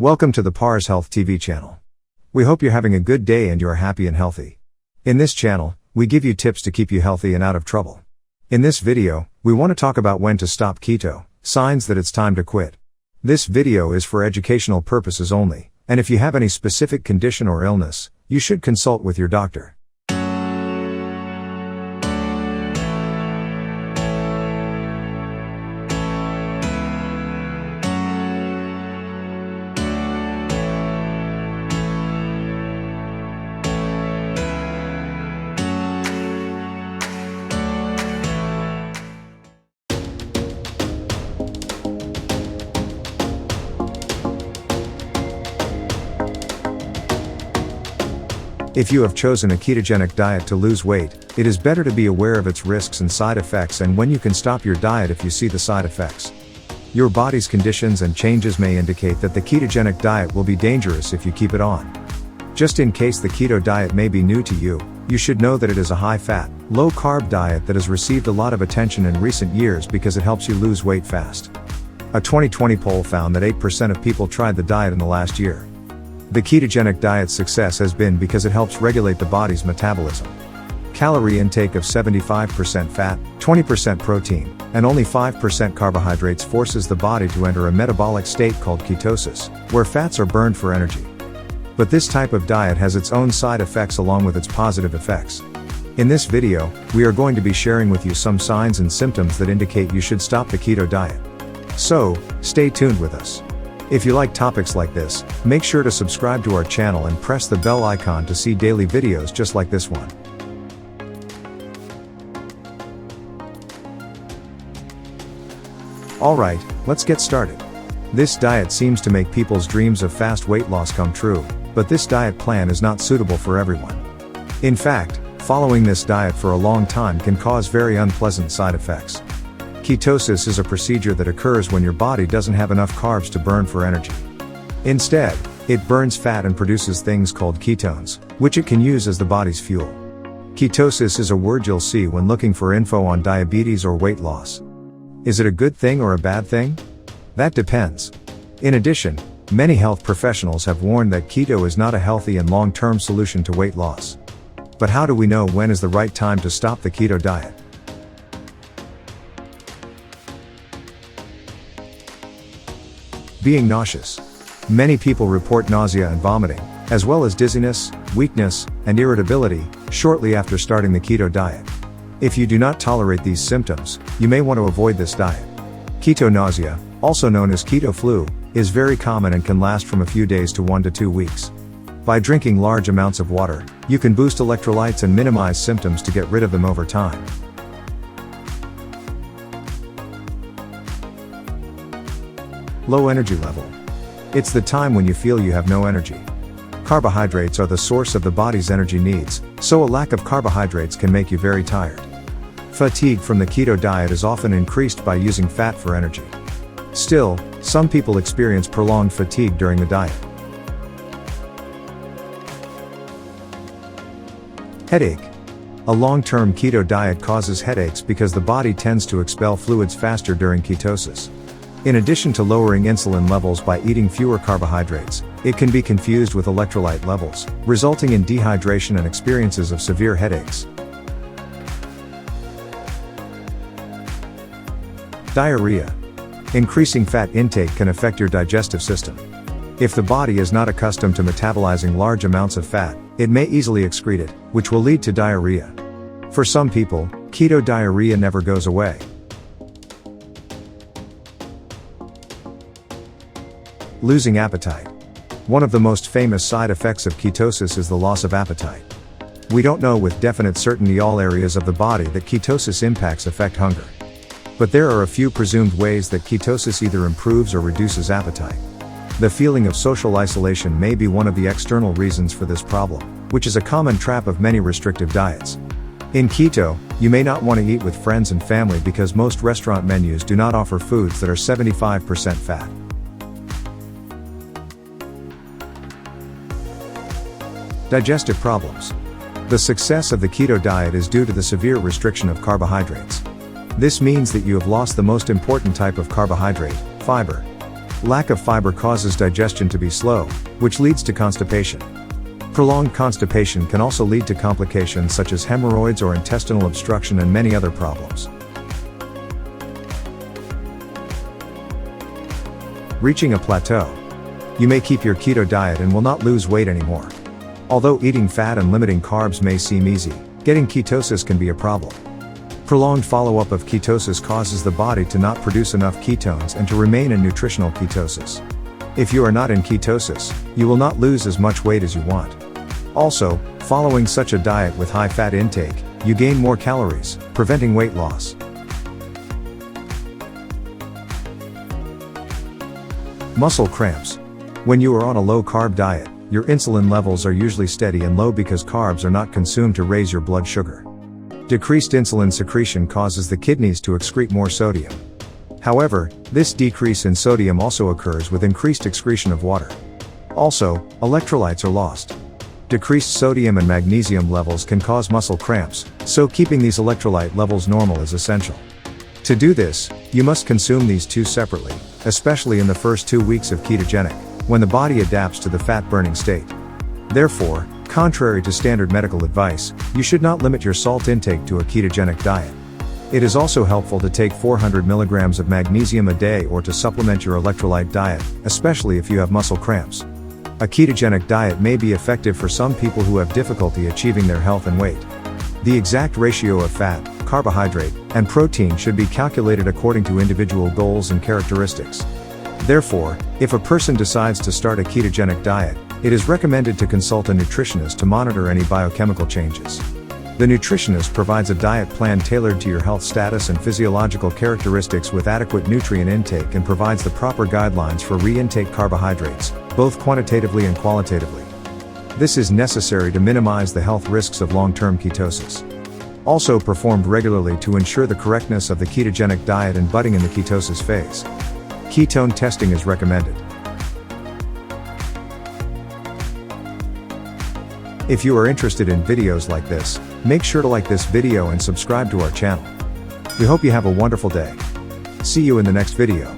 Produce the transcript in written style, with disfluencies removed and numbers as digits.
Welcome to the parshealthTV channel. We hope you're having a good day and you are happy and healthy. In this channel, we give you tips to keep you healthy and out of trouble. In this video, we want to talk about when to stop keto, signs that it's time to quit. This video is for educational purposes only, and if you have any specific condition or illness, you should consult with your doctor. If you have chosen a ketogenic diet to lose weight, it is better to be aware of its risks and side effects and when you can stop your diet if you see the side effects. Your body's conditions and changes may indicate that the ketogenic diet will be dangerous if you keep it on. Just in case the keto diet may be new to you, you should know that it is a high-fat, low-carb diet that has received a lot of attention in recent years because it helps you lose weight fast. A 2020 poll found that 8% of people tried the diet in the last year. The ketogenic diet's success has been because it helps regulate the body's metabolism. Calorie intake of 75% fat, 20% protein, and only 5% carbohydrates forces the body to enter a metabolic state called ketosis, where fats are burned for energy. But this type of diet has its own side effects along with its positive effects. In this video, we are going to be sharing with you some signs and symptoms that indicate you should stop the keto diet. So, stay tuned with us. If you like topics like this, make sure to subscribe to our channel and press the bell icon to see daily videos just like this one. Alright, let's get started. This diet seems to make people's dreams of fast weight loss come true, but this diet plan is not suitable for everyone. In fact, following this diet for a long time can cause very unpleasant side effects. Ketosis is a procedure that occurs when your body doesn't have enough carbs to burn for energy. Instead, it burns fat and produces things called ketones, which it can use as the body's fuel. Ketosis is a word you'll see when looking for info on diabetes or weight loss. Is it a good thing or a bad thing? That depends. In addition, many health professionals have warned that keto is not a healthy and long-term solution to weight loss. But how do we know when is the right time to stop the keto diet? Being nauseous. Many people report nausea and vomiting, as well as dizziness, weakness, and irritability, shortly after starting the keto diet. If you do not tolerate these symptoms, you may want to avoid this diet. Keto nausea, also known as keto flu, is very common and can last from a few days to 1 to 2 weeks. By drinking large amounts of water, you can boost electrolytes and minimize symptoms to get rid of them over time. Low energy level. It's the time when you feel you have no energy. Carbohydrates are the source of the body's energy needs, so a lack of carbohydrates can make you very tired. Fatigue from the keto diet is often increased by using fat for energy. Still, some people experience prolonged fatigue during the diet. Headache. A long-term keto diet causes headaches because the body tends to expel fluids faster during ketosis. In addition to lowering insulin levels by eating fewer carbohydrates, it can be confused with electrolyte levels, resulting in dehydration and experiences of severe headaches. Diarrhea. Increasing fat intake can affect your digestive system. If the body is not accustomed to metabolizing large amounts of fat, it may easily excrete it, which will lead to diarrhea. For some people, keto diarrhea never goes away. Losing appetite. One of the most famous side effects of ketosis is the loss of appetite. We don't know with definite certainty all areas of the body that ketosis impacts affect hunger. But there are a few presumed ways that ketosis either improves or reduces appetite. The feeling of social isolation may be one of the external reasons for this problem, which is a common trap of many restrictive diets. In keto, you may not want to eat with friends and family because most restaurant menus do not offer foods that are 75% fat. Digestive problems. The success of the keto diet is due to the severe restriction of carbohydrates. This means that you have lost the most important type of carbohydrate, fiber. Lack of fiber causes digestion to be slow, which leads to constipation. Prolonged constipation can also lead to complications such as hemorrhoids or intestinal obstruction and many other problems. Reaching a plateau. You may keep your keto diet and will not lose weight anymore. Although eating fat and limiting carbs may seem easy, getting ketosis can be a problem. Prolonged follow-up of ketosis causes the body to not produce enough ketones and to remain in nutritional ketosis. If you are not in ketosis, you will not lose as much weight as you want. Also, following such a diet with high fat intake, you gain more calories, preventing weight loss. Muscle cramps. When you are on a low-carb diet, your insulin levels are usually steady and low because carbs are not consumed to raise your blood sugar. Decreased insulin secretion causes the kidneys to excrete more sodium. However, this decrease in sodium also occurs with increased excretion of water. Also, electrolytes are lost. Decreased sodium and magnesium levels can cause muscle cramps, so keeping these electrolyte levels normal is essential. To do this, you must consume these two separately, especially in the first 2 weeks of ketogenic, when the body adapts to the fat-burning state. Therefore, contrary to standard medical advice, you should not limit your salt intake to a ketogenic diet. It is also helpful to take 400 milligrams of magnesium a day or to supplement your electrolyte diet, especially if you have muscle cramps. A ketogenic diet may be effective for some people who have difficulty achieving their health and weight. The exact ratio of fat, carbohydrate, and protein should be calculated according to individual goals and characteristics. Therefore, if a person decides to start a ketogenic diet, it is recommended to consult a nutritionist to monitor any biochemical changes. The nutritionist provides a diet plan tailored to your health status and physiological characteristics with adequate nutrient intake and provides the proper guidelines for re-intake carbohydrates, both quantitatively and qualitatively. This is necessary to minimize the health risks of long-term ketosis. Also performed regularly to ensure the correctness of the ketogenic diet and budding in the ketosis phase. Ketone testing is recommended. If you are interested in videos like this, make sure to like this video and subscribe to our channel. We hope you have a wonderful day. See you in the next video.